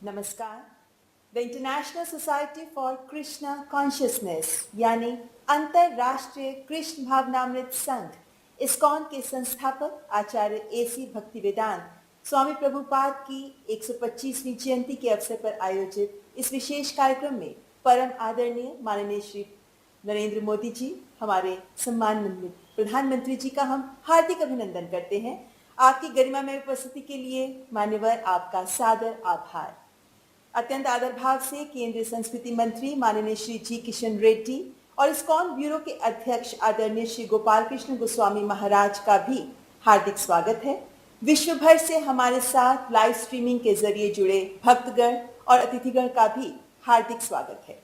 नमस्कार। The international society for Krishna consciousness यानी अंतरराष्ट्रीय कृष्ण भावनामृत संघ इस्कॉन के संस्थापक आचार्य एसी भक्तिवेदांत स्वामी प्रभुपाद की 125वीं जयंती के अवसर पर आयोजित इस विशेष कार्यक्रम में परम आदरणीय माननीय श्री नरेंद्र मोदी जी, हमारे सम्मानित प्रधानमंत्री जी का हम हार्दिक अभिनंदन करते हैं। आपकी गरिमा में उपस्थिति के लिए मान्यवर आपका सादर आभार। अत्यंत आदर भाव से केंद्रीय संस्कृति मंत्री माननीय श्री जी किशन रेड्डी और इस्कॉन ब्यूरो के अध्यक्ष आदरणीय श्री गोपाल कृष्ण गोस्वामी महाराज का भी हार्दिक स्वागत है। विश्व भर से हमारे साथ लाइव स्ट्रीमिंग के जरिए जुड़े भक्तगण और अतिथिगण का भी हार्दिक स्वागत है।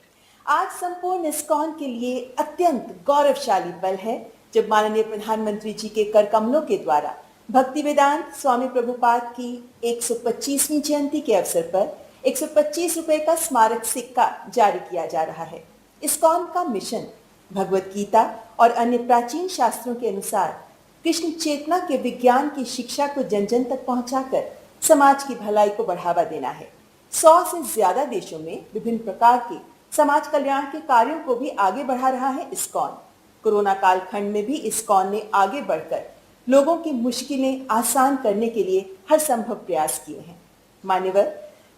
आज संपूर्ण इस्कॉन के लिए अत्यंत गौरवशाली पल है जब माननीय प्रधानमंत्री जी के कर कमलों के द्वारा भक्तिवेदांत स्वामी प्रभुपाद की 125वीं जयंती के अवसर पर 125 रुपए का स्मारक सिक्का जारी किया जा रहा है। इस्कॉन का मिशन भगवत गीता और अन्य प्राचीन शास्त्रों के अनुसार कृष्ण चेतना के विज्ञान की शिक्षा को जन जन तक पहुंचाकर समाज की भलाई को बढ़ावा देना है। 100 से ज्यादा देशों में विभिन्न प्रकार के समाज कल्याण के कार्यों को भी आगे बढ़ा रहा है इस्कॉन। कोरोना कालखंड में भी इस्कॉन ने आगे बढ़कर लोगों की मुश्किलें आसान करने के लिए हर संभव प्रयास किए हैं। मान्यवर,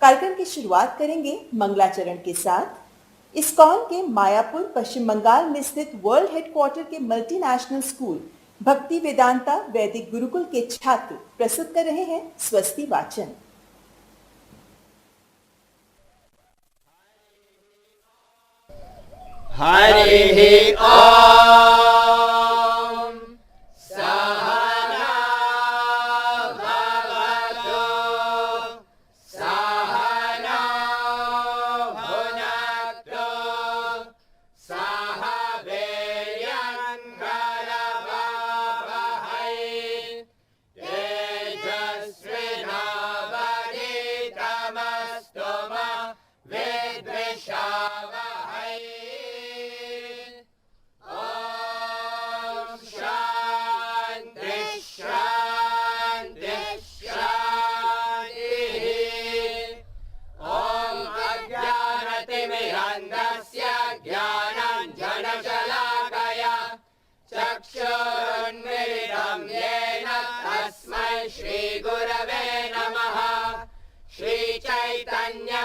कार्यक्रम की शुरुआत करेंगे मंगलाचरण के साथ। इस्कॉन के मायापुर पश्चिम बंगाल में स्थित वर्ल्ड हेडक्वार्टर के मल्टीनेशनल स्कूल भक्ति वेदांता वैदिक गुरुकुल के छात्र प्रस्तुत कर रहे हैं स्वस्ति वाचन। हरि ओम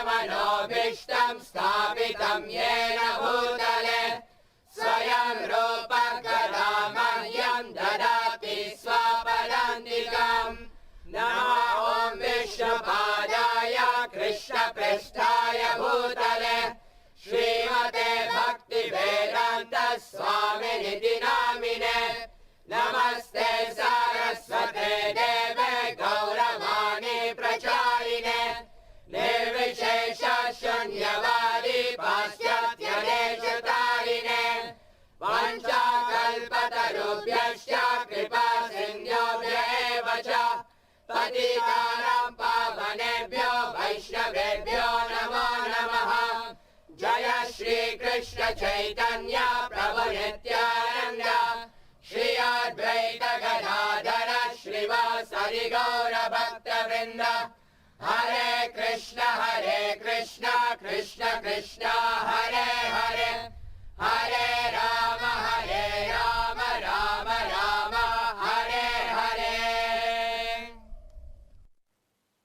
मनोभीष्टं स्थापितं येन भूतले स्वयं रूप कदा मह्यं ददाति स्वपदान्तिकम्। नमो ॐ विष्णुपादाय कृष्णपृष्ठाय भूतले श्रीमते भक्तिवेदान्त स्वामिनिति नामिने। नमस्ते सारस्वते देवे गौरवाणी प्रचारिणे निर्विशेष शून्यवादी पाश्चात्यदेशतारिणे वंशाकल्पतरुभ्यश्च कृपा सिन्धुभ्य एव च पतितानां पावनेभ्यो वैष्णवेभ्यो नमो नमः। जय श्री कृष्ण चैतन्य प्रभु नित्यानंद श्री अद्वैत गदाधर श्रीवासरि गौर भक्तवृंद। हरे कृष्ण कृष्ण कृष्ण हरे हरे हरे राम राम राम हरे हरे।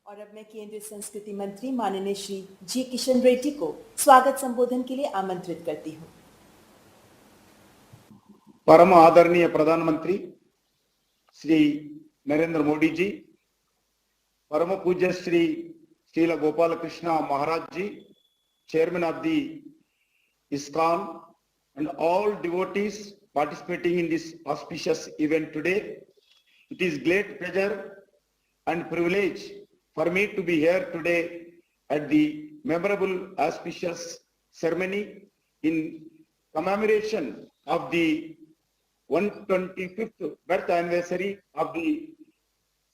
और अब मैं केंद्रीय संस्कृति मंत्री माननीय श्री जी किशन रेड्डी को स्वागत संबोधन के लिए आमंत्रित करती हूँ। परम आदरणीय प्रधानमंत्री श्री नरेंद्र मोदी जी, परम पूज्य श्री श्रील गोपाल कृष्ण महाराज जी, chairman of the ISKCON, and all devotees participating in this auspicious event today. It is great pleasure and privilege for me to be here today at the memorable auspicious ceremony in commemoration of the 125th birth anniversary of the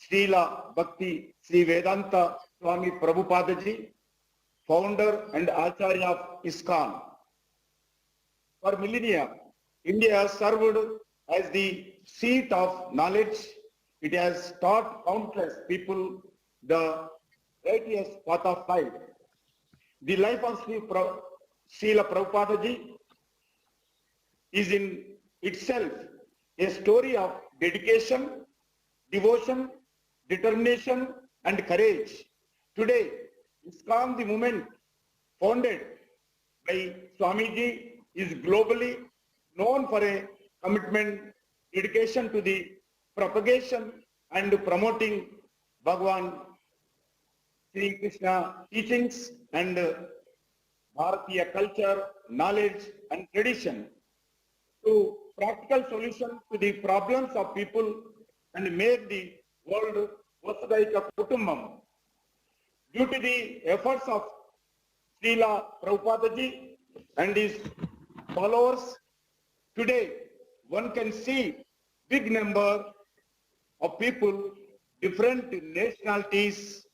Srila Bhakti Sri Vedanta Swami Prabhupada ji, founder and Acharya of ISKCON. For millennia, India has served as the seat of knowledge. It has taught countless people the righteous path of life. The life of Srila Prabhupada ji is in itself a story of dedication, devotion, determination, and courage. Today, ISKCON, the movement founded by Swamiji, is globally known for a commitment, dedication to the propagation and promoting Bhagwan Sri Krishna teachings and Bharatiya culture, knowledge, and tradition to practical solution to the problems of people and make the world Vasudhaika Kutumbam. Due to the efforts of Srila Prabhupada ji and his followers, today one can see big number of people, different nationalities,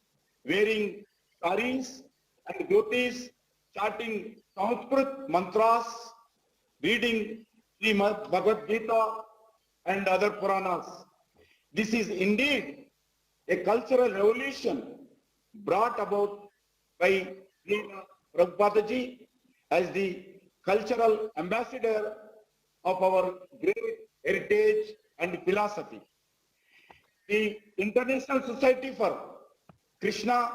wearing saris and dhotis, chanting Sanskrit mantras, reading Srimad Bhagavad Gita and other Puranas. This is indeed a cultural revolution brought about by Srila Prabhupada ji as the cultural ambassador of our great heritage and philosophy. The International Society for Krishna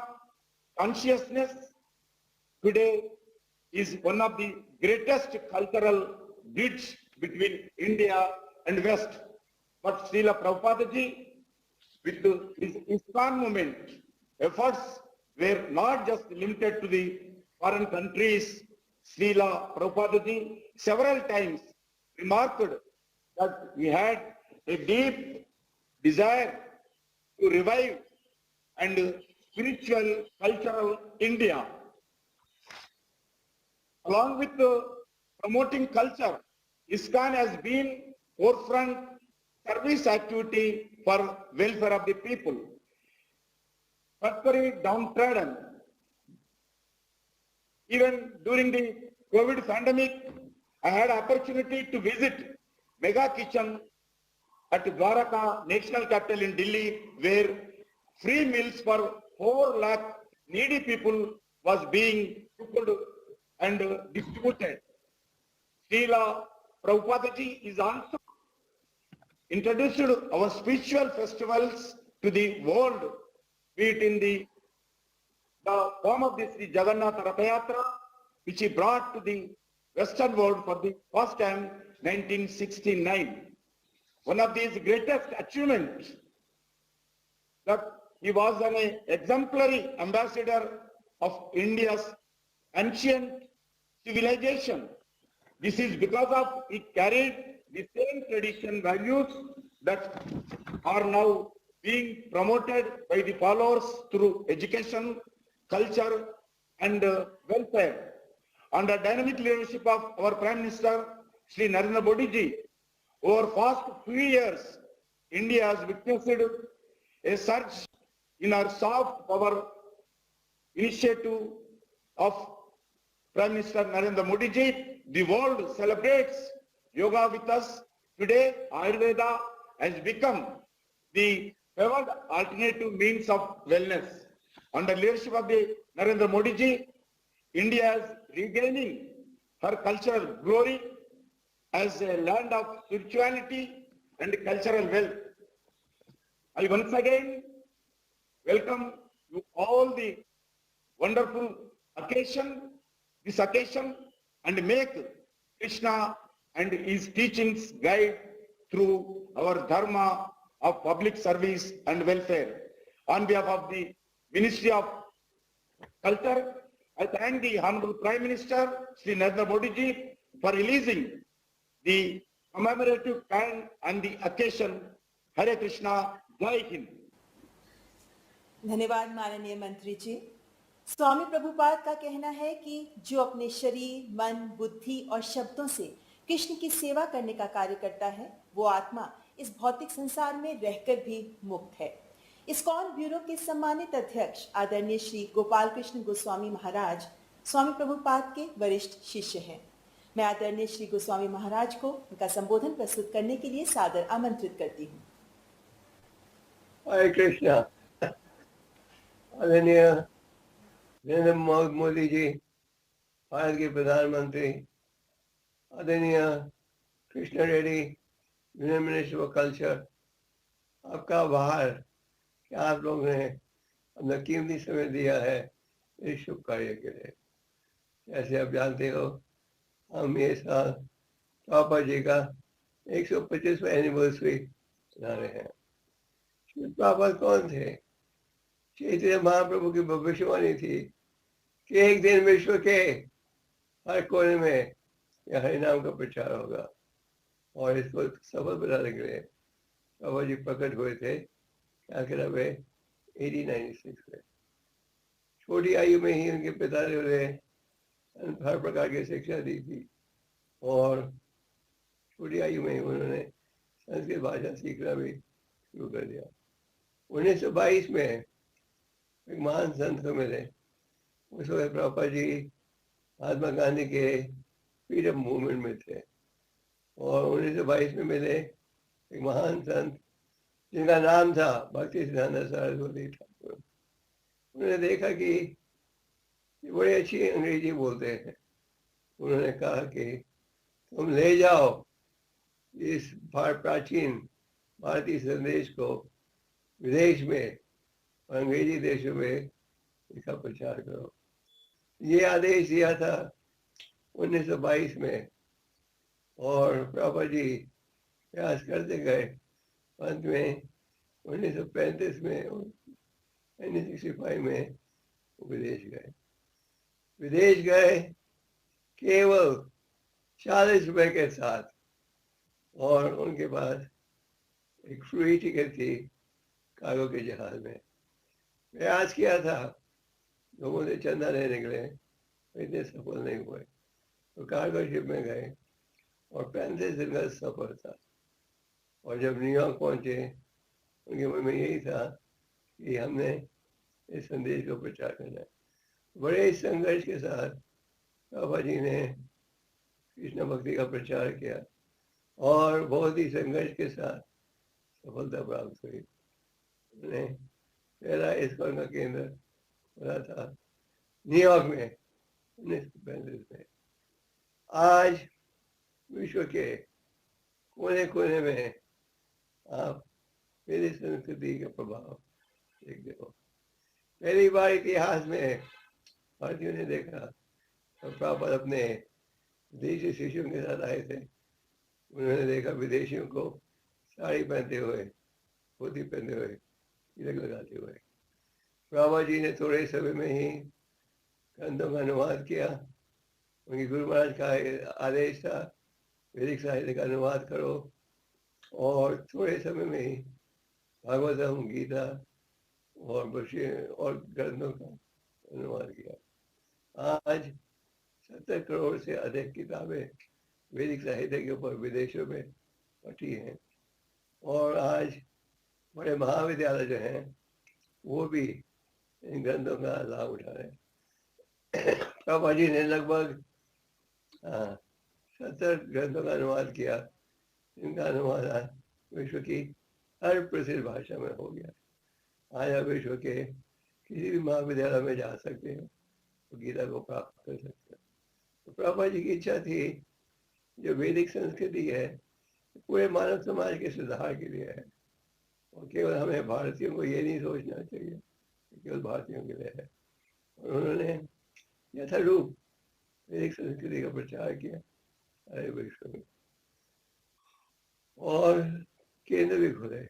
Consciousness today is one of the greatest cultural bridge between India and West. But Srila Prabhupada ji, with his ISKCON movement, efforts were not just limited to the foreign countries. Srila Prabhupada ji several times remarked that he had a deep desire to revive and spiritual, cultural India. Along with promoting culture, ISKCON has been forefront service activity for welfare of the people. Particularly downtrodden. Even during the COVID pandemic, I had opportunity to visit Mega Kitchen at Dwaraka National Capital in Delhi, where free meals for 4 lakh needy people was being cooked and distributed. Srila Prabhupada ji is also introduced our spiritual festivals to the world, be it in the form of the Sri Jagannath Rathayatra, which he brought to the Western world for the first time, 1969. One of his greatest achievements that he was an exemplary ambassador of India's ancient civilization. This is because of he carried the same tradition values that are now being promoted by the followers through education, culture, and welfare. Under dynamic leadership of our Prime Minister, Sri Narendra Modi ji, over past few years, India has witnessed a surge in our soft power initiative of Prime Minister Narendra Modi ji. The world celebrates yoga with us. Today, Ayurveda has become the favored alternative means of wellness. Under leadership of the Narendra Modi ji, India is regaining her cultural glory as a land of spirituality and cultural wealth. I once again welcome you all the wonderful this occasion, and make Krishna and his teachings guide through our dharma of public service and welfare. On behalf of the Ministry of Culture, I thank the Honorable Prime Minister, Sri Narendra Modi ji, for releasing the commemorative plan on the occasion. Hare Krishna, Jai Hind. धन्यवाद माननीय मंत्री जी। स्वामी प्रभुपाद का कहना है कि जो अपने शरीर, मन, बुद्धि और शब्दों से कृष्ण की सेवा करने का कार्य करता है, वो आत्मा इस भौतिक संसार में रहकर भी मुक्त है। इस्कॉन ब्यूरो के सम्मानित अध्यक्ष आदरणीय श्री गोपाल कृष्ण गोस्वामी महाराज स्वामी प्रभुपाद के वरिष्ठ शिष्य हैं। मैं आदरणीय श्री गोस्वामी महाराज को उनका संबोधन प्रस्तुत करने के लिए सादर आमंत्रित करती हूँ। हरे कृष्णा। आदरणीय नरेंद्र मोदी जी, भारत के प्रधानमंत्री आदरणीय Krishna Reddy, union minister of culture, आपका आभार कि आप लोग ने अपना कीमती समय दिया है इस शुभ कार्य के लिए। जैसे आप जानते हो, हम ये साल पापा जी का 125वां एनिवर्सरी मना रहे हैं। श्री पापा कौन थे? चैतन्य महाप्रभु की भविष्यवाणी थी कि एक दिन विश्व के हर कोने में यह हरिनाम का प्रचार होगा, और इसको सफल बनाने के लिए बाबा जी प्रकट हुए थे आखिर वे 1896 में। छोटी आयु में ही उनके पिता ने उन्हें हर प्रकार की शिक्षा दी थी, और छोटी आयु में ही उन्होंने संस्कृत भाषा सीखना भी शुरू कर दिया। 1922 में एक महान संत को मिले। उस वक्त प्रभुपाद जी महात्मा गांधी के फ्रीडम मूवमेंट में थे, और 1922 में मिले एक महान संत जिनका नाम था भक्ति सिद्धांत सरस्वती ठाकुर। उन्होंने देखा कि ये बड़ी अच्छी अंग्रेजी बोलते हैं। उन्होंने कहा कि तुम ले जाओ इस प्राचीन भारतीय संदेश को विदेश में और अंग्रेजी देशों में इसका प्रचार करो। ये आदेश दिया था 1922 में, और प्रभुपाद जी प्रयास करते गए। अंत में 1935 में 1965 में विदेश गए केवल 40 रुपए के साथ, और उनके पास एक फ्री टिकट थी कार्गो के जहाज में। प्रयास किया था लोगों से चंदा लेने के लिए, इतने सफल नहीं हुए। तो कार्गो शिप में गए, और 35 दिन का सफर था। और जब न्यूयॉर्क पहुंचे, उनके मन में यही था कि हमने इस संदेश को प्रचार करना है। बड़े संघर्ष के साथ बाबा जी ने कृष्ण भक्ति का प्रचार किया, और बहुत ही संघर्ष के साथ सफलता प्राप्त हुई। उन्होंने पहला इस्कॉन का केंद्र खुला था न्यूयॉर्क में 1935 में। आज विश्व के कोने कोने में आप मेरी संस्कृति का प्रभाव देखते हो। पहली बार इतिहास में भारतीयों ने देखा तो प्रभुपाद अपने विदेशी शिष्यों के साथ आए थे। उन्होंने देखा विदेशियों को साड़ी पहनते हुए, धोती पहनते हुए, तिलक लगाते हुए। प्रभुपाद जी ने थोड़े समय में ही ग्रंथों का अनुवाद किया। उनके गुरु महाराज का आदेश था वैदिक साहित्य का अनुवाद करो, और थोड़े समय में ही भागवतम, गीता और ग्रंथों का अनुवाद किया। आज 70 करोड़ से अधिक किताबें वैदिक साहित्य के ऊपर विदेशों में पढ़ी हैं, और आज बड़े महाविद्यालय जो हैं वो भी इन ग्रंथों का लाभ उठा रहे हैं। बाबा जी ने लगभग 70 ग्रंथों का अनुवाद किया। इनका अनुवाद आज विश्व की हर प्रसिद्ध भाषा में हो गया। आज आप विश्व के किसी भी महाविद्यालय में जा सकते हैं तो गीता को प्राप्त कर सकते हैं। तो प्रभुपाद जी की इच्छा थी जो वैदिक संस्कृति है पूरे मानव समाज के सुधार के लिए है, और केवल हमें भारतीयों को ये नहीं सोचना चाहिए कि केवल भारतीयों के लिए है। और उन्होंने यथारूप वैदिक संस्कृति का प्रचार किया सारे विश्व में, और केंद्र भी खुले।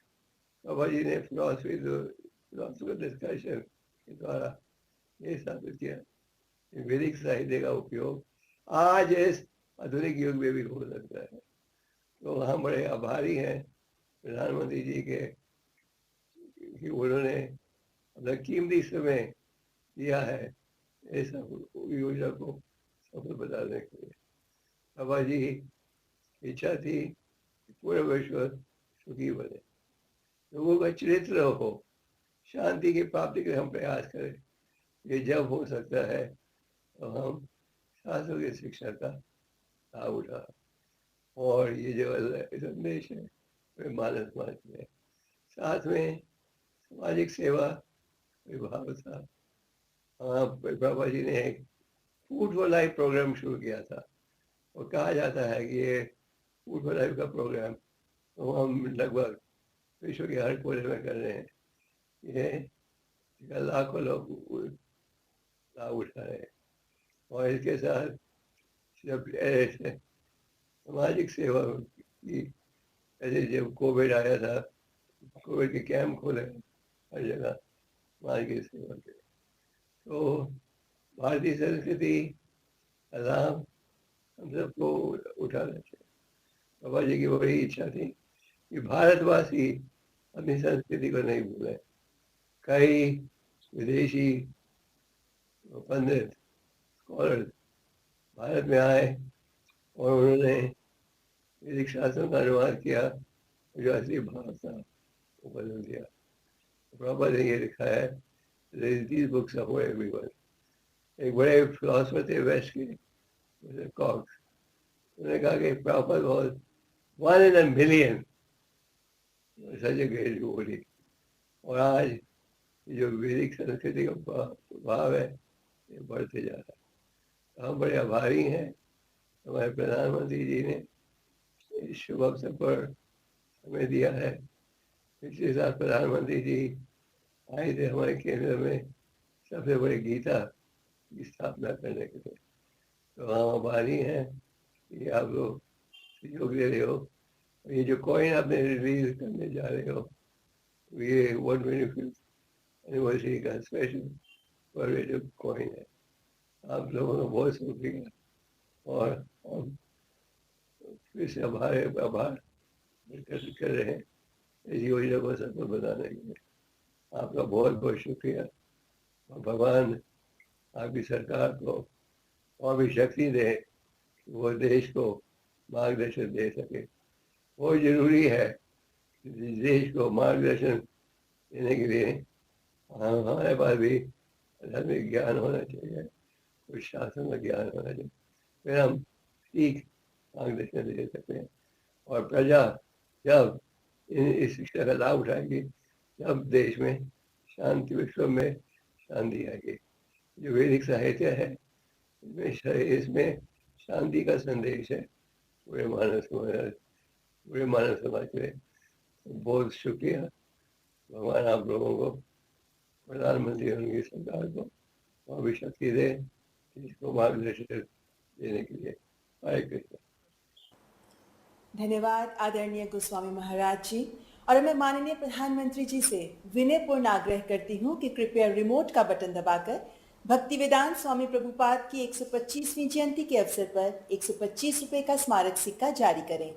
बाबा जी ने फिलोसफिकल डिस्कशन के द्वारा ये साबित किया कि वैदिक साहित्य का उपयोग आज इस आधुनिक युग में भी हो सकता है। तो हम बड़े आभारी हैं प्रधानमंत्री जी के कि उन्होंने अपना कीमती समय दिया है इस योजना को सफल बनाने के लिए। बाबा जी की इच्छा थी कि पूरे विश्व सुखी बने, लोगों का चरित्र हो, शांति की प्राप्ति के लिए हम प्रयास करें। ये जब हो सकता है तो हम शास्त्रों की शिक्षा का लाभ उठा, और ये जो संदेश है वे मानव समाज में, साथ में सामाजिक सेवा विभाग था। बाबा जी ने एक फूड फॉर लाइफ प्रोग्राम शुरू किया था। और कहा जाता है कि ये फूड फॉर लाइफ का प्रोग्राम तो हम लगभग विश्व के हर कोने में कर रहे हैं। ये लाखों लोग लाभ उठा रहे हैं। और इसके साथ जब ऐसे सामाजिक सेवा की, ऐसे जब कोविड आया था, कोविड के कैंप खोले हर जगह समाज की सेवा के। तो भारतीय संस्कृति का लाभ हम सबको उठाना चाहिए। बाबा जी की बड़ी इच्छा थी कि भारतवासी अपनी संस्कृति को नहीं भूलें। कई विदेशी पंडित स्कॉलर्स भारत में आए और उन्होंने वैदिक शास्त्रों का अनुवाद किया, जो असली भाव था वो बदल दिया। प्रभुपाद ने ये लिखा है, these books are for everyone। एक बड़े फिलोसफर थे वेस्ट के, कॉक्स, उन्होंने कहा कि Prabhupada was 1 in a million, such a great devotee. और आज जो वैदिक संस्कृति का भाव है ये बढ़ते जा रहा है। हम बड़े आभारी हैं हमारे प्रधानमंत्री जी ने इस शुभ अवसर पर हमें दिया है। पिछले साल प्रधानमंत्री जी आए थे हमारे केंद्र में सबसे बड़े गीता की स्थापना करने के लिए। तो हम आभारी हैं कि आप लोग सहयोग दे रहे हो। ये जो कॉइन आपने रिलीज करने जा रहे हो, ये 125th एनिवर्सरी का स्पेशल कॉमेमोरेटिव कॉइन है। आप लोगों का बहुत शुक्रिया और हम फिर से आभार कर रहे हैं इस योजना को सफल बनाने के लिए। आपका बहुत बहुत शुक्रिया और भगवान आपकी सरकार को और भी शक्ति दे कि वो देश को मार्गदर्शन दे सके। बहुत जरूरी है कि देश को मार्गदर्शन देने के लिए हमारे पास भी धार्मिक ज्ञान होना चाहिए, कुछ शासन का ज्ञान होना चाहिए, फिर हम ठीक मार्गदर्शन दे सकते हैं। और प्रजा जब इस शिक्षा का लाभ उठाएगी तब देश में शांति, विश्व में शांति आएगी। जो वैदिक साहित्य है इसमें शांति का संदेश है पूरे मानव समाज के लिए। बहुत शुक्रिया। भगवान आप लोगों को, प्रधानमंत्री और उनकी सरकार को और भी शक्ति दे इसको मार्गदर्शन देने के लिए। हरे कृष्ण। धन्यवाद आदरणीय गोस्वामी महाराज जी। और मैं माननीय प्रधानमंत्री जी से विनयपूर्ण आग्रह करती हूँ कि कृपया रिमोट का बटन दबाकर भक्ति वेदांत स्वामी प्रभुपाद की 125वीं जयंती के अवसर पर 125 रुपए का स्मारक सिक्का जारी करें।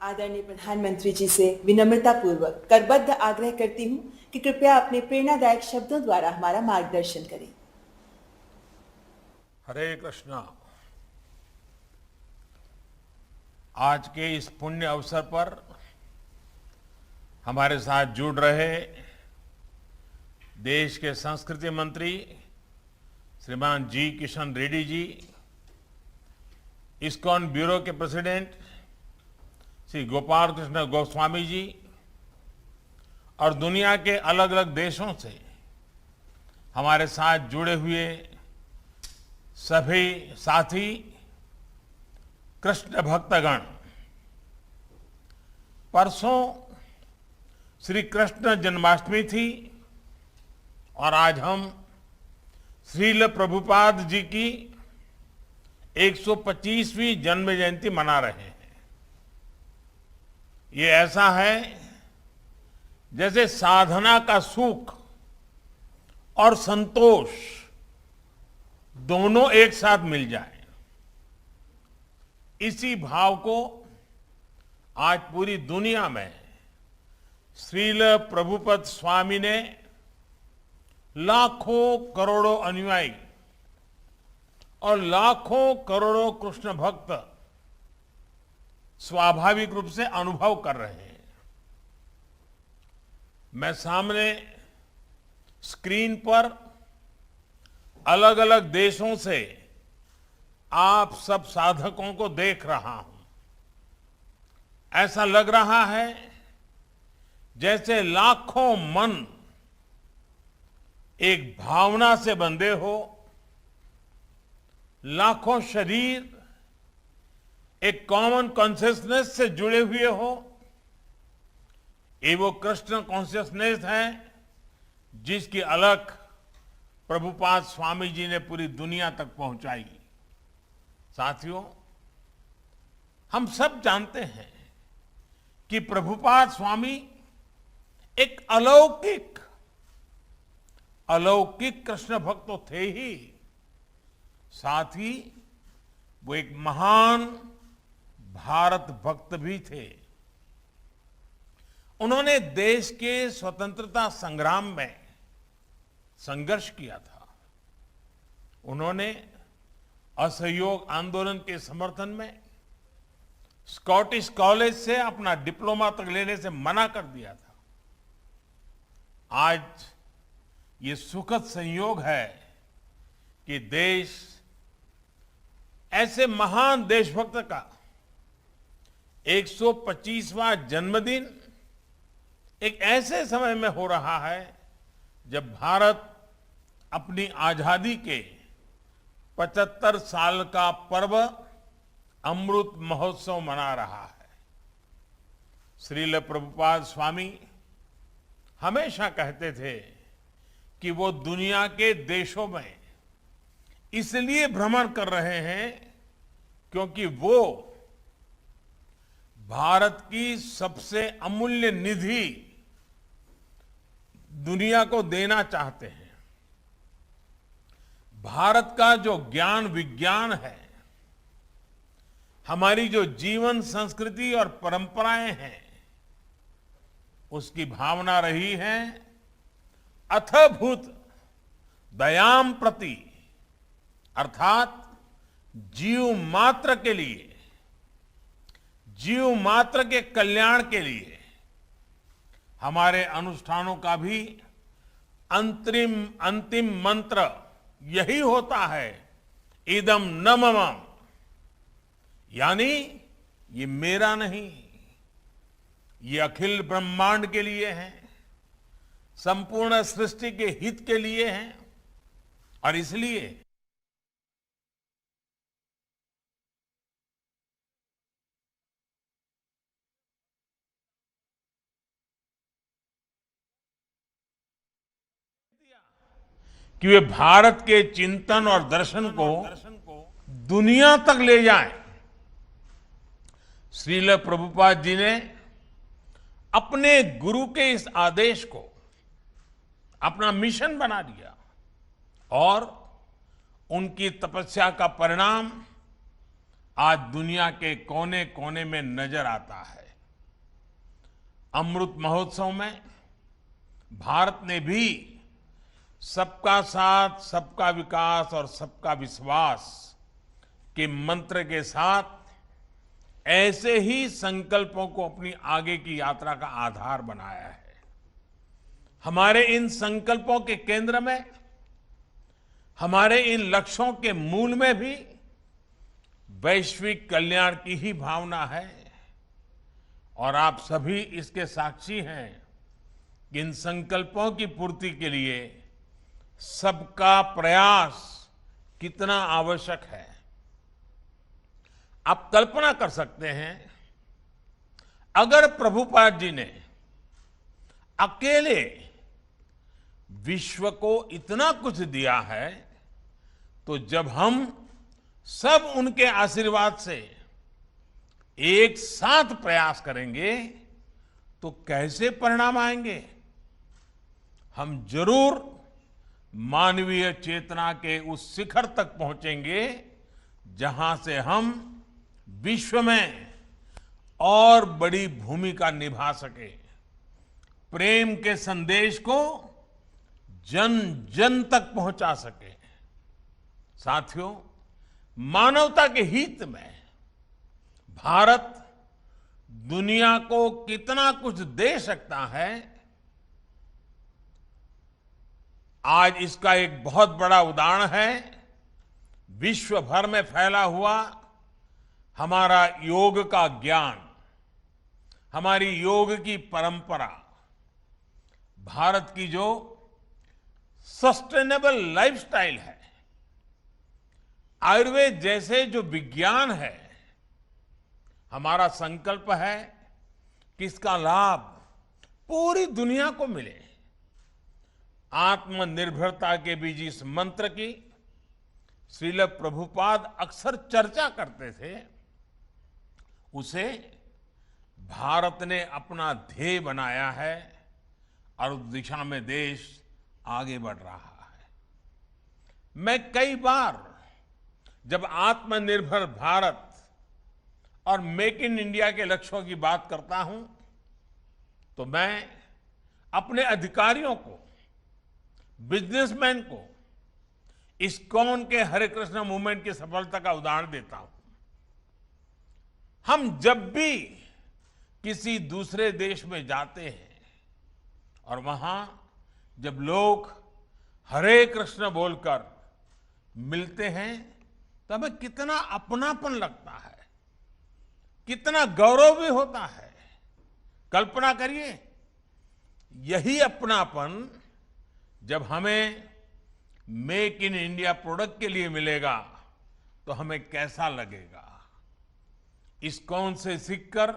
आदरणीय प्रधानमंत्री जी से विनम्रता पूर्वक करबद्ध आग्रह करती हूं कि कृपया अपने प्रेरणादायक शब्दों द्वारा हमारा मार्गदर्शन करें। हरे कृष्णा। आज के इस पुण्य अवसर पर हमारे साथ जुड़ रहे देश के संस्कृति मंत्री श्रीमान जी किशन रेड्डी जी, इस्कॉन ब्यूरो के प्रेसिडेंट श्री गोपाल कृष्ण गोस्वामी जी और दुनिया के अलग अलग देशों से हमारे साथ जुड़े हुए सभी साथी कृष्ण भक्तगण। परसों श्री कृष्ण जन्माष्टमी थी और आज हम श्रील प्रभुपाद जी की 125वीं जन्म जयंती मना रहे हैं। ये ऐसा है जैसे साधना का सुख और संतोष दोनों एक साथ मिल जाए। इसी भाव को आज पूरी दुनिया में श्रील प्रभुपद स्वामी ने लाखों करोड़ों अनुयायी और लाखों करोड़ों कृष्ण भक्त स्वाभाविक रूप से अनुभव कर रहे हैं। मैं सामने स्क्रीन पर अलग अलग देशों से आप सब साधकों को देख रहा हूं। ऐसा लग रहा है जैसे लाखों मन एक भावना से बंधे हो, लाखों शरीर एक कॉमन कॉन्शियसनेस से जुड़े हुए हो। ये वो कृष्ण कॉन्शियसनेस है जिसकी अलख प्रभुपाद स्वामी जी ने पूरी दुनिया तक पहुंचाई। साथियों, हम सब जानते हैं कि प्रभुपाद स्वामी एक अलौकिक कृष्ण भक्त तो थे ही, साथ ही वो एक महान भारत भक्त भी थे। उन्होंने देश के स्वतंत्रता संग्राम में संघर्ष किया था। उन्होंने असहयोग आंदोलन के समर्थन में स्कॉटिश कॉलेज से अपना डिप्लोमा तक लेने से मना कर दिया था। आज ये सुखद संयोग है कि देश ऐसे महान देशभक्त का 125वां जन्मदिन एक ऐसे समय में हो रहा है जब भारत अपनी आजादी के 75 साल का पर्व अमृत महोत्सव मना रहा है। श्रील प्रभुपाद स्वामी हमेशा कहते थे कि वो दुनिया के देशों में इसलिए भ्रमण कर रहे हैं क्योंकि वो भारत की सबसे अमूल्य निधि दुनिया को देना चाहते हैं। भारत का जो ज्ञान विज्ञान है, हमारी जो जीवन संस्कृति और परंपराएं हैं, उसकी भावना रही है अथभूत दयाम प्रति, अर्थात जीव मात्र के लिए, जीव मात्र के कल्याण के लिए हमारे अनुष्ठानों का भी अंतिम मंत्र यही होता है, इदम न मम, यानी ये मेरा नहीं, ये अखिल ब्रह्मांड के लिए है, संपूर्ण सृष्टि के हित के लिए है। और इसलिए कि वे भारत के चिंतन और दर्शन को दुनिया तक ले जाएं। श्रील प्रभुपाद जी ने अपने गुरु के इस आदेश को अपना मिशन बना लिया और उनकी तपस्या का परिणाम आज दुनिया के कोने कोने में नजर आता है। अमृत महोत्सव में भारत ने भी सबका साथ, सबका विकास और सबका विश्वास के मंत्र के साथ ऐसे ही संकल्पों को अपनी आगे की यात्रा का आधार बनाया है। हमारे इन संकल्पों के केंद्र में, हमारे इन लक्ष्यों के मूल में भी वैश्विक कल्याण की ही भावना है। और आप सभी इसके साक्षी हैं कि इन संकल्पों की पूर्ति के लिए सबका प्रयास कितना आवश्यक है। आप कल्पना कर सकते हैं, अगर प्रभुपाद जी ने अकेले विश्व को इतना कुछ दिया है, तो जब हम सब उनके आशीर्वाद से एक साथ प्रयास करेंगे तो कैसे परिणाम आएंगे। हम जरूर मानवीय चेतना के उस शिखर तक पहुंचेंगे जहां से हम विश्व में और बड़ी भूमिका निभा सके, प्रेम के संदेश को जन जन तक पहुंचा सके। साथियों, मानवता के हित में भारत दुनिया को कितना कुछ दे सकता है, आज इसका एक बहुत बड़ा उदाहरण है विश्व भर में फैला हुआ हमारा योग का ज्ञान, हमारी योग की परंपरा, भारत की जो सस्टेनेबल लाइफस्टाइल है, आयुर्वेद जैसे जो विज्ञान है। हमारा संकल्प है कि इसका लाभ पूरी दुनिया को मिले। आत्मनिर्भरता के बीच इस मंत्र की श्रील प्रभुपाद अक्सर चर्चा करते थे, उसे भारत ने अपना ध्येय बनाया है और उस दिशा में देश आगे बढ़ रहा है। मैं कई बार जब आत्मनिर्भर भारत और मेक इन इंडिया के लक्ष्यों की बात करता हूं, तो मैं अपने अधिकारियों को, बिजनेसमैन को इस्कॉन के हरे कृष्ण मूवमेंट की सफलता का उदाहरण देता हूं। हम जब भी किसी दूसरे देश में जाते हैं और वहां जब लोग हरे कृष्ण बोलकर मिलते हैं तो हमें कितना अपनापन लगता है, कितना गौरव भी होता है। कल्पना करिए, यही अपनापन जब हमें मेक इन इंडिया प्रोडक्ट के लिए मिलेगा तो हमें कैसा लगेगा। इस्कॉन से सीखकर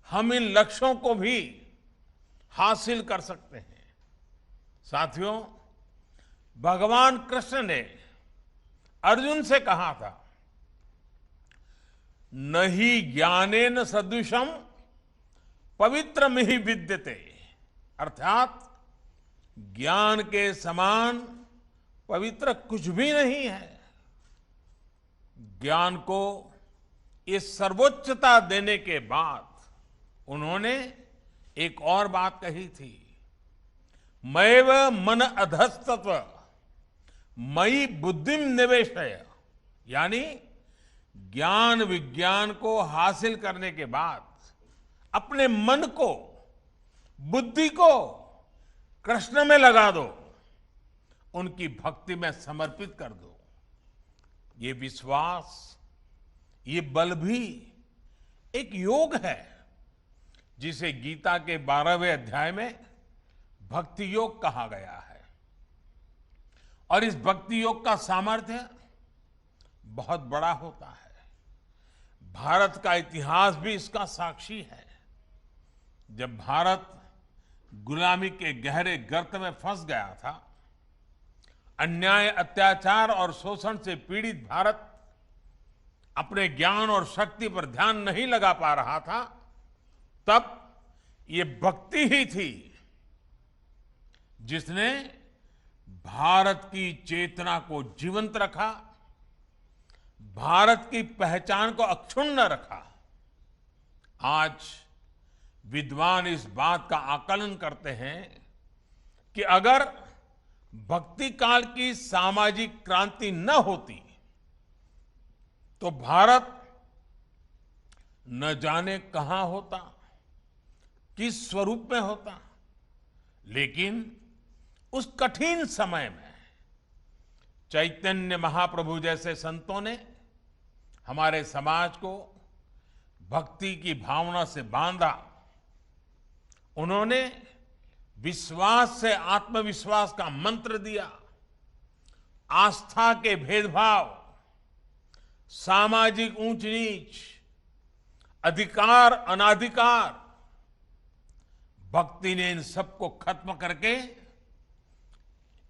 हम इन लक्ष्यों को भी हासिल कर सकते हैं। साथियों, भगवान कृष्ण ने अर्जुन से कहा था, नहीं ज्ञानेन सदृशम पवित्रमिहि विद्यते, अर्थात ज्ञान के समान पवित्र कुछ भी नहीं है। ज्ञान को ये सर्वोच्चता देने के बाद उन्होंने एक और बात कही थी, मैव मन अधस्तत्व मयि बुद्धिम निवेशय, यानी ज्ञान विज्ञान को हासिल करने के बाद अपने मन को, बुद्धि को कृष्ण में लगा दो, उनकी भक्ति में समर्पित कर दो। ये विश्वास, ये बल भी एक योग है जिसे गीता के 12वें अध्याय में भक्ति योग कहा गया है। और इस भक्ति योग का सामर्थ्य बहुत बड़ा होता है। भारत का इतिहास भी इसका साक्षी है। जब भारत गुलामी के गहरे गर्त में फंस गया था, अन्याय, अत्याचार और शोषण से पीड़ित भारत अपने ज्ञान और शक्ति पर ध्यान नहीं लगा पा रहा था, तब ये भक्ति ही थी जिसने भारत की चेतना को जीवंत रखा, भारत की पहचान को अक्षुण्ण रखा। आज विद्वान इस बात का आकलन करते हैं कि अगर भक्ति काल की सामाजिक क्रांति न होती तो भारत न जाने कहां होता, किस स्वरूप में होता। लेकिन उस कठिन समय में चैतन्य महाप्रभु जैसे संतों ने हमारे समाज को भक्ति की भावना से बांधा। उन्होंने विश्वास से आत्मविश्वास का मंत्र दिया। आस्था के भेदभाव, सामाजिक ऊंच नीच, अधिकार अनाधिकार, भक्ति ने इन सबको खत्म करके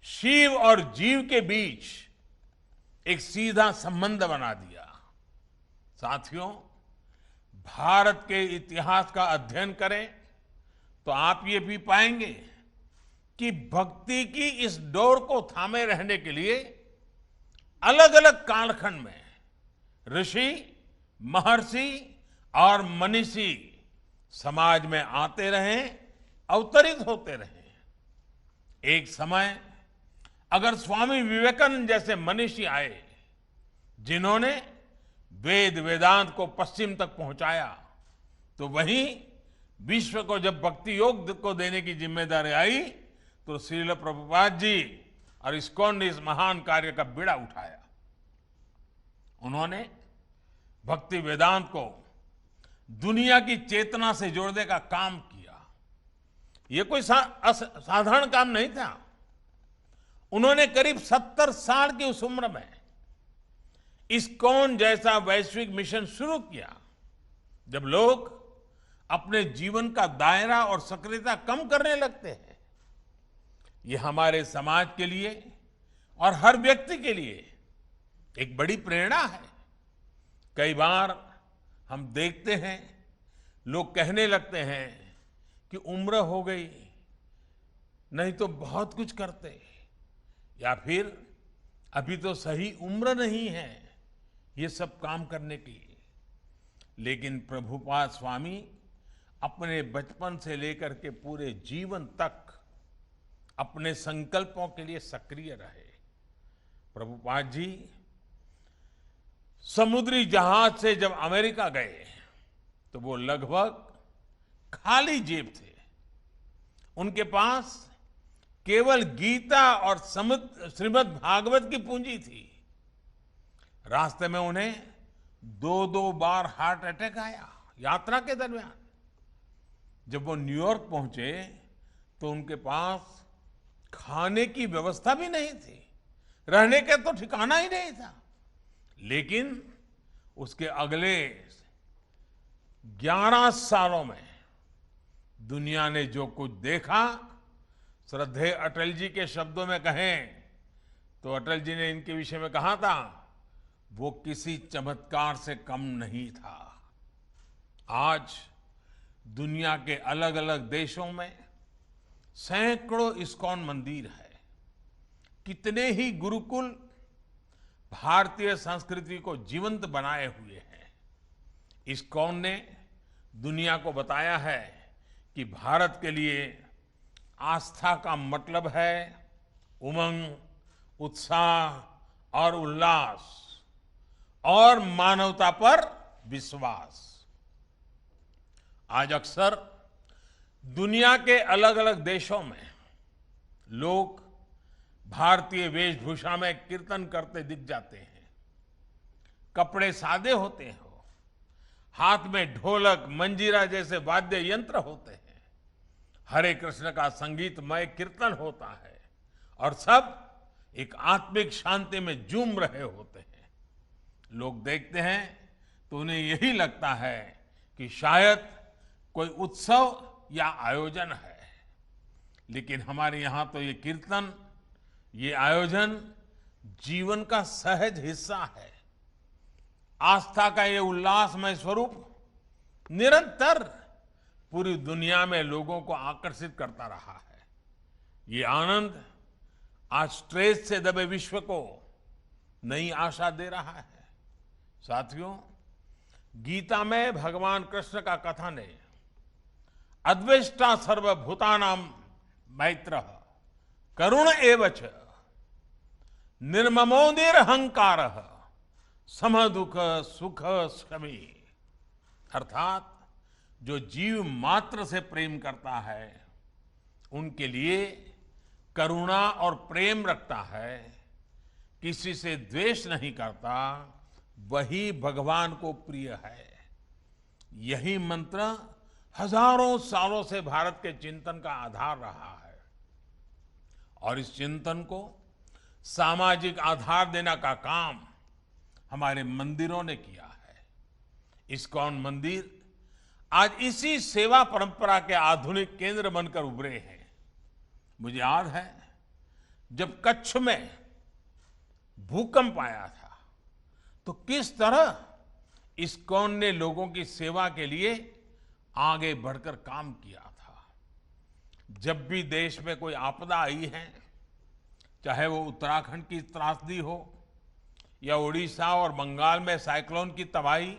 शिव और जीव के बीच एक सीधा संबंध बना दिया। साथियों, भारत के इतिहास का अध्ययन करें तो आप ये भी पाएंगे कि भक्ति की इस डोर को थामे रहने के लिए अलग अलग कालखंड में ऋषि, महर्षि और मनीषी समाज में आते रहे, अवतरित होते रहे। एक समय अगर स्वामी विवेकानंद जैसे मनीषी आए जिन्होंने वेद वेदांत को पश्चिम तक पहुंचाया, तो वहीं विश्व को जब भक्ति योग को देने की जिम्मेदारी आई तो श्रील प्रभुपाद जी और इस्कॉन ने इस महान कार्य का बीड़ा उठाया। उन्होंने भक्ति वेदांत को दुनिया की चेतना से जोड़ने का काम किया। यह कोई साधारण काम नहीं था। उन्होंने करीब 70 साल की उस उम्र में इस्कॉन जैसा वैश्विक मिशन शुरू किया। जब लोग अपने जीवन का दायरा और सक्रियता कम करने लगते हैं, यह हमारे समाज के लिए और हर व्यक्ति के लिए एक बड़ी प्रेरणा है। कई बार हम देखते हैं लोग कहने लगते हैं कि उम्र हो गई, नहीं तो बहुत कुछ करते, या फिर अभी तो सही उम्र नहीं है ये सब काम करने की। लेकिन प्रभुपाद स्वामी अपने बचपन से लेकर के पूरे जीवन तक अपने संकल्पों के लिए सक्रिय रहे। प्रभुपाद जी समुद्री जहाज से जब अमेरिका गए तो वो लगभग खाली जेब थे। उनके पास केवल गीता और श्रीमद् भागवत की पूंजी थी। रास्ते में उन्हें 2 बार हार्ट अटैक आया यात्रा के दरमियान। जब वो न्यूयॉर्क पहुंचे तो उनके पास खाने की व्यवस्था भी नहीं थी, रहने का तो ठिकाना ही नहीं था। लेकिन उसके अगले 11 सालों में दुनिया ने जो कुछ देखा, श्रद्धेय अटल जी के शब्दों में कहें तो अटल जी ने इनके विषय में कहा था, वो किसी चमत्कार से कम नहीं था। आज दुनिया के अलग अलग देशों में सैकड़ों इस्कॉन मंदिर है। कितने ही गुरुकुल भारतीय संस्कृति को जीवंत बनाए हुए हैं। इस्कॉन ने दुनिया को बताया है कि भारत के लिए आस्था का मतलब है उमंग, उत्साह और उल्लास और मानवता पर विश्वास। आज अक्सर दुनिया के अलग अलग देशों में लोग भारतीय वेशभूषा में कीर्तन करते दिख जाते हैं। कपड़े सादे होते हो, हाथ में ढोलक, मंजीरा जैसे वाद्य यंत्र होते हैं, हरे कृष्ण का संगीतमय कीर्तन होता है और सब एक आत्मिक शांति में झूम रहे होते हैं। लोग देखते हैं तो उन्हें यही लगता है कि शायद कोई उत्सव या आयोजन है। लेकिन हमारे यहां तो ये कीर्तन, ये आयोजन जीवन का सहज हिस्सा है। आस्था का ये उल्लासमय स्वरूप निरंतर पूरी दुनिया में लोगों को आकर्षित करता रहा है। ये आनंद आज स्ट्रेस से दबे विश्व को नई आशा दे रहा है। साथियों, गीता में भगवान कृष्ण का कथन है, अद्वेष्टा सर्वभूतानां मैत्रः करुण एव च निर्ममो निरहंकारः समदुख सुख शमी। अर्थात जो जीव मात्र से प्रेम करता है, उनके लिए करुणा और प्रेम रखता है, किसी से द्वेष नहीं करता, वही भगवान को प्रिय है। यही मंत्र हजारों सालों से भारत के चिंतन का आधार रहा है और इस चिंतन को सामाजिक आधार देने का काम हमारे मंदिरों ने किया है। इस्कॉन मंदिर आज इसी सेवा परंपरा के आधुनिक केंद्र बनकर उभरे हैं। मुझे याद है जब कच्छ में भूकंप आया था तो किस तरह इस्कॉन ने लोगों की सेवा के लिए आगे बढ़कर काम किया था। जब भी देश में कोई आपदा आई है, चाहे वो उत्तराखंड की त्रासदी हो या उड़ीसा और बंगाल में साइक्लोन की तबाही,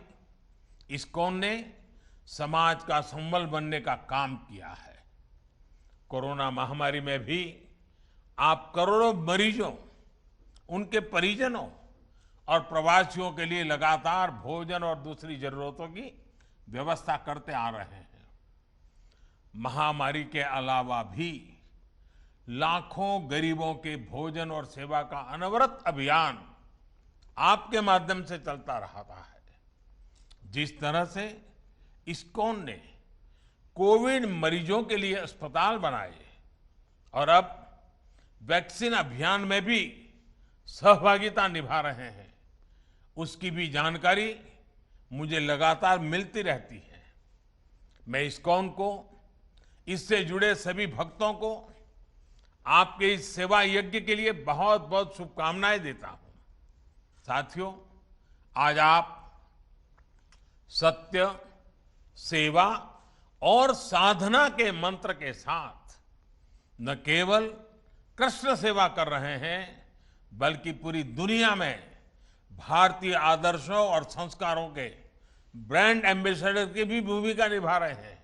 इस्कॉन ने समाज का संबल बनने का काम किया है। कोरोना महामारी में भी आप करोड़ों मरीजों, उनके परिजनों और प्रवासियों के लिए लगातार भोजन और दूसरी जरूरतों की व्यवस्था करते आ रहे हैं। महामारी के अलावा भी लाखों गरीबों के भोजन और सेवा का अनवरत अभियान आपके माध्यम से चलता रहा है। जिस तरह से इस्कॉन ने कोविड मरीजों के लिए अस्पताल बनाए और अब वैक्सीन अभियान में भी सहभागिता निभा रहे हैं, उसकी भी जानकारी मुझे लगातार मिलती रहती है। मैं इस्कॉन को, इससे जुड़े सभी भक्तों को आपके इस सेवा यज्ञ के लिए बहुत बहुत शुभकामनाएं देता हूं। साथियों, आज आप सत्य, सेवा और साधना के मंत्र के साथ न केवल कृष्ण सेवा कर रहे हैं, बल्कि पूरी दुनिया में भारतीय आदर्शों और संस्कारों के ब्रांड एम्बेसडर की भी भूमिका निभा रहे हैं।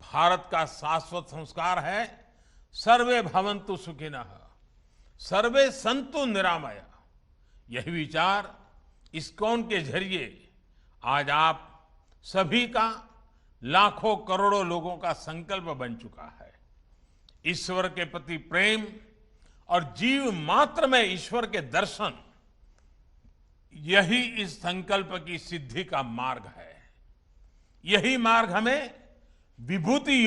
भारत का शाश्वत संस्कार है सर्वे भवन्तु सुखिनः, सर्वे सन्तु निरामया। यही विचार इस्कॉन के जरिए आज आप सभी का, लाखों करोड़ों लोगों का संकल्प बन चुका है। ईश्वर के प्रति प्रेम और जीव मात्र में ईश्वर के दर्शन, यही इस संकल्प की सिद्धि का मार्ग है। यही मार्ग हमें विभूति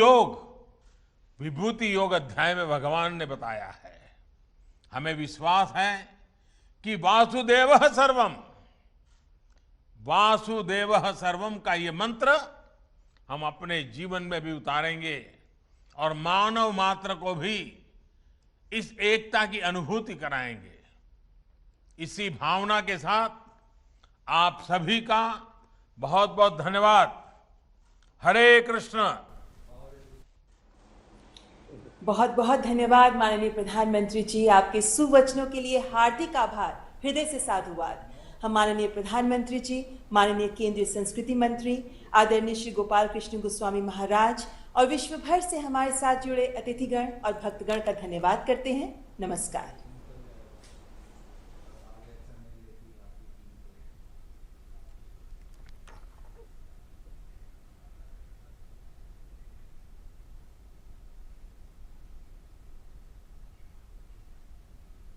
योग अध्याय में भगवान ने बताया है। हमें विश्वास है कि वासुदेवः सर्वम का ये मंत्र हम अपने जीवन में भी उतारेंगे और मानव मात्र को भी इस एकता की अनुभूति कराएंगे। इसी भावना के साथ आप सभी का बहुत बहुत धन्यवाद। हरे कृष्ण। बहुत बहुत धन्यवाद माननीय प्रधानमंत्री जी, आपके सुवचनों के लिए हार्दिक आभार, हृदय से साधुवाद। हम माननीय प्रधानमंत्री जी, माननीय केंद्रीय संस्कृति मंत्री आदरणीय श्री गोपाल कृष्ण गोस्वामी महाराज और विश्व भर से हमारे साथ जुड़े अतिथिगण और भक्तगण का धन्यवाद करते हैं। नमस्कार।